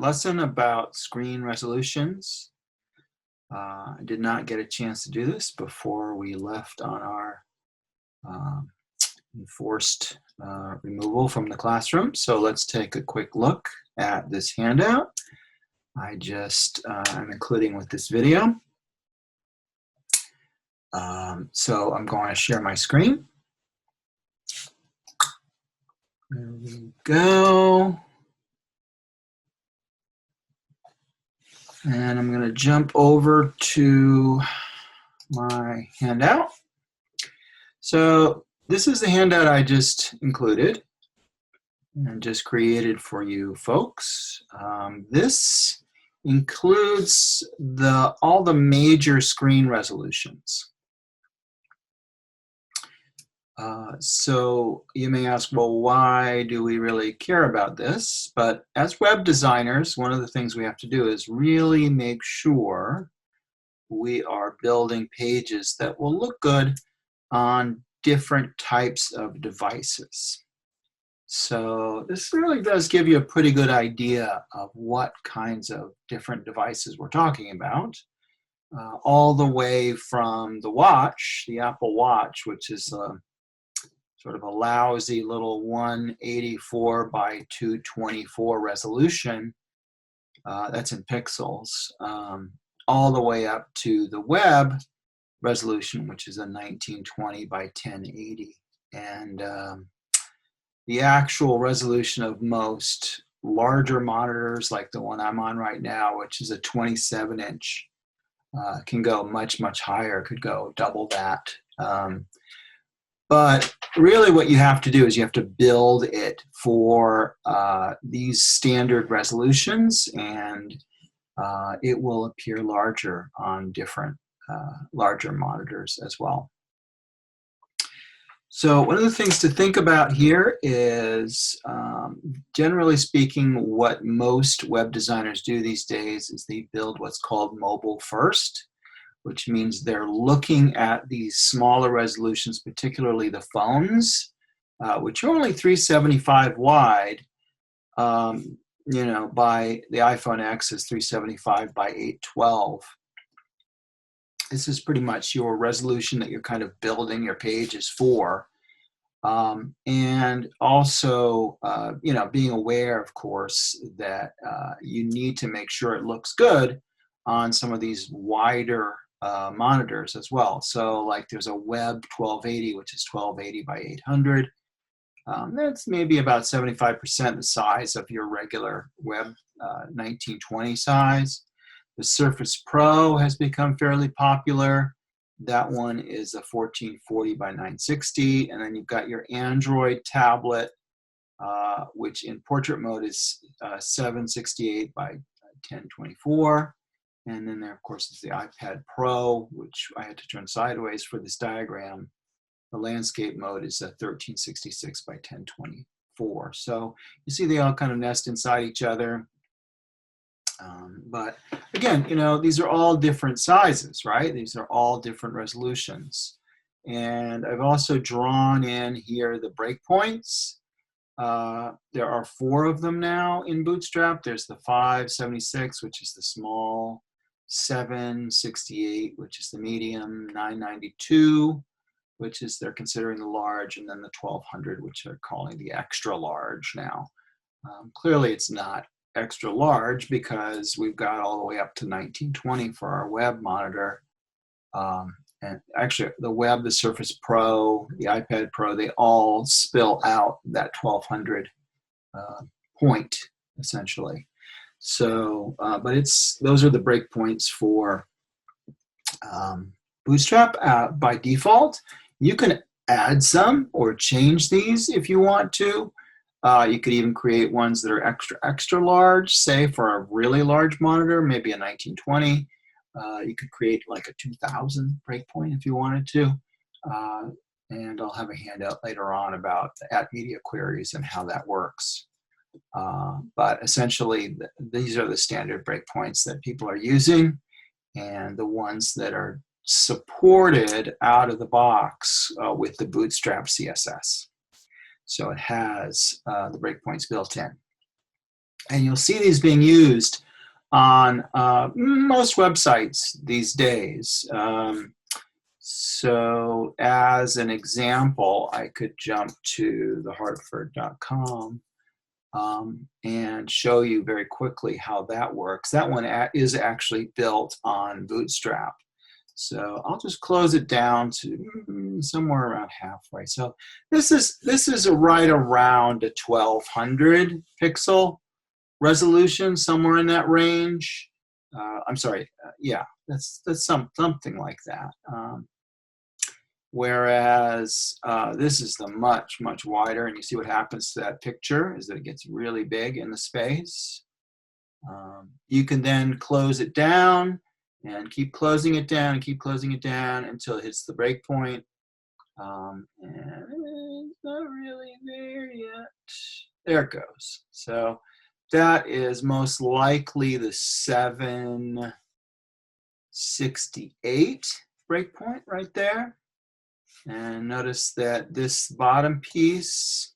lesson about screen resolutions. I did not get a chance to do this before we left on our enforced removal from the classroom. So let's take a quick look at this handout. I'm including with this video. So I'm going to share my screen. There we go. And I'm going to jump over to my handout. So this is the handout I just included and just created for you folks. This includes all the major screen resolutions. So you may ask, well, why do we really care about this? But as web designers, one of the things we have to do is really make sure we are building pages that will look good on different types of devices. So this really does give you a pretty good idea of what kinds of different devices we're talking about. All the way from the watch, the Apple Watch, which is sort of a lousy little 184 by 224 resolution, that's in pixels, all the way up to the web resolution, which is a 1920 by 1080. And the actual resolution of most larger monitors, like the one I'm on right now, which is a 27-inch, can go much, much higher, could go double that. But really what you have to do is you have to build it for these standard resolutions, and it will appear larger on different larger monitors as well. So one of the things to think about here is, generally speaking, what most web designers do these days is they build what's called mobile first, which means they're looking at these smaller resolutions, particularly the phones, which are only 375 wide. You know, by the iPhone X is 375 by 812. This is pretty much your resolution that you're kind of building your pages for. And also, you know, being aware, of course, that you need to make sure it looks good on some of these wider monitors as well. So like there's a web 1280, which is 1280 by 800. That's maybe about 75% the size of your regular web 1920 size. The Surface Pro has become fairly popular. That one is a 1440 by 960. And then you've got your Android tablet, which in portrait mode is 768 by 1024. And then there, of course, is the iPad Pro, which I had to turn sideways for this diagram. The landscape mode is a 1366 by 1024. So you see they all kind of nest inside each other. But again, you know, these are all different sizes, right? These are all different resolutions. And I've also drawn in here the breakpoints. There are 4 of them now in Bootstrap. There's the 576, which is the small, 768, which is the medium, 992, which is they're considering the large, and then the 1200, which they're calling the extra large now. Clearly it's not extra large because we've got all the way up to 1920 for our web monitor. And actually the web, the Surface Pro, the iPad Pro, they all spill out that 1200 point essentially. So, but those are the breakpoints for Bootstrap by default. You can add some or change these if you want to. You could even create ones that are extra large, say for a really large monitor, maybe a 1920. You could create like a 2000 breakpoint if you wanted to. And I'll have a handout later on about the at media queries and how that works. But essentially, these are the standard breakpoints that people are using, and the ones that are supported out of the box with the Bootstrap CSS. So it has the breakpoints built in. And you'll see these being used on most websites these days. So as an example, I could jump to thehartford.com and show you very quickly how that works. That one is actually built on Bootstrap. So I'll just close it down to somewhere around halfway. So this is right around a 1200 pixel resolution, somewhere in that range. I'm sorry, yeah, that's something like that. Whereas this is the much wider, and you see what happens to that picture is that it gets really big in the space. You can then close it down and keep closing it down and keep closing it down until it hits the breakpoint. And it's not really there yet. There it goes. So that is most likely the 768 breakpoint right there. And notice that this bottom piece,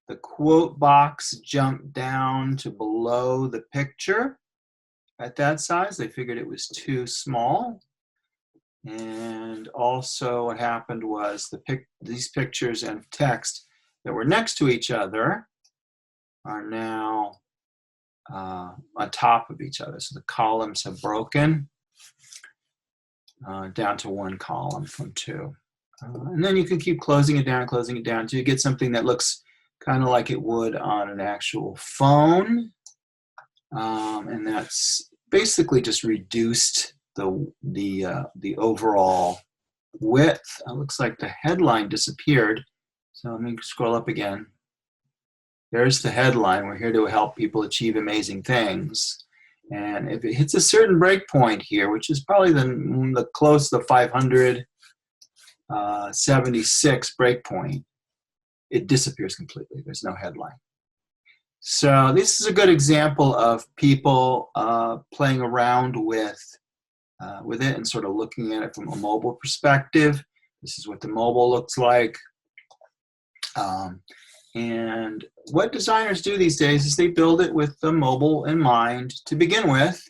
the quote box jumped down to below the picture at that size. They figured it was too small. And also what happened was these pictures and text that were next to each other are now on top of each other. So the columns have broken down to one column from two. And then you can keep closing it down until you get something that looks kind of like it would on an actual phone. And that's basically just reduced the overall width. It looks like the headline disappeared. So let me scroll up again. There's the headline. We're here to help people achieve amazing things. And if it hits a certain breakpoint here, which is probably the close to the 576 breakpoint, it disappears completely. There's no headline. So this is a good example of people playing around with it and sort of looking at it from a mobile perspective. This is what the mobile looks like. And what designers do these days is they build it with the mobile in mind to begin with,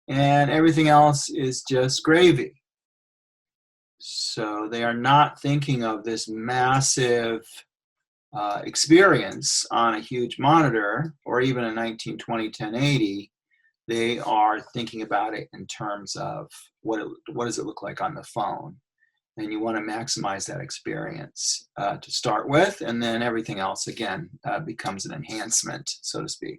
and everything else is just gravy. So they are not thinking of this massive experience on a huge monitor or even a 1920 1080. They are thinking about it in terms of what does it look like on the phone. And you want to maximize that experience to start with, and then everything else, again, becomes an enhancement, so to speak.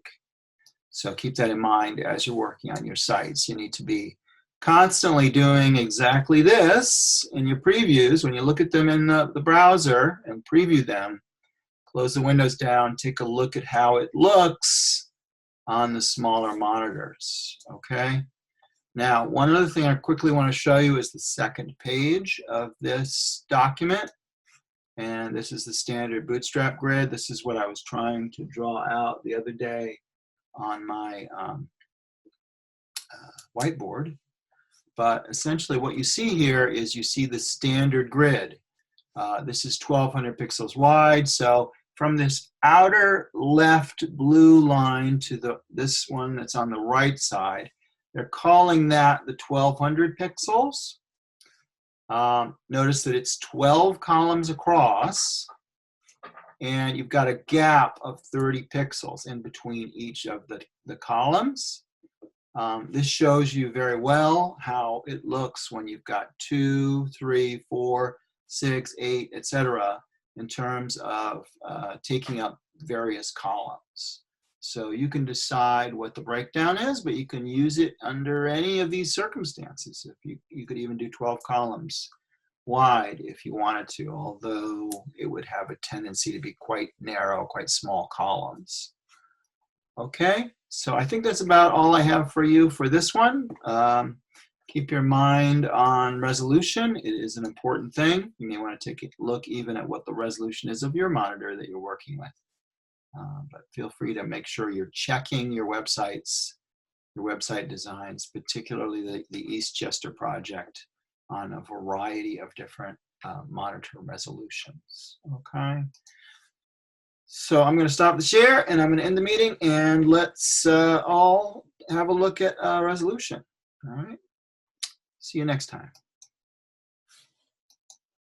So keep that in mind as you're working on your sites. You need to be constantly doing exactly this in your previews. When you look at them in the browser and preview them, close the windows down, take a look at how it looks on the smaller monitors, okay? Now, one other thing I quickly want to show you is the second page of this document. And this is the standard Bootstrap grid. This is what I was trying to draw out the other day on my whiteboard. But essentially what you see here is you see the standard grid. This is 1200 pixels wide. So from this outer left blue line to this one that's on the right side, they're calling that the 1200 pixels. Notice that it's 12 columns across, and you've got a gap of 30 pixels in between each of the columns. This shows you very well how it looks when you've got 2, 3, 4, 6, 8, etc. in terms of taking up various columns. So you can decide what the breakdown is, but you can use it under any of these circumstances. If you could even do 12 columns wide if you wanted to, although it would have a tendency to be quite narrow, quite small columns. Okay, so I think that's about all I have for you for this one. Keep your mind on resolution. It is an important thing. You may want to take a look even at what the resolution is of your monitor that you're working with. But feel free to make sure you're checking your website designs, particularly the Eastchester project, on a variety of different monitor resolutions. Okay. So I'm going to stop the share and I'm going to end the meeting, and let's all have a look at resolution. All right. See you next time.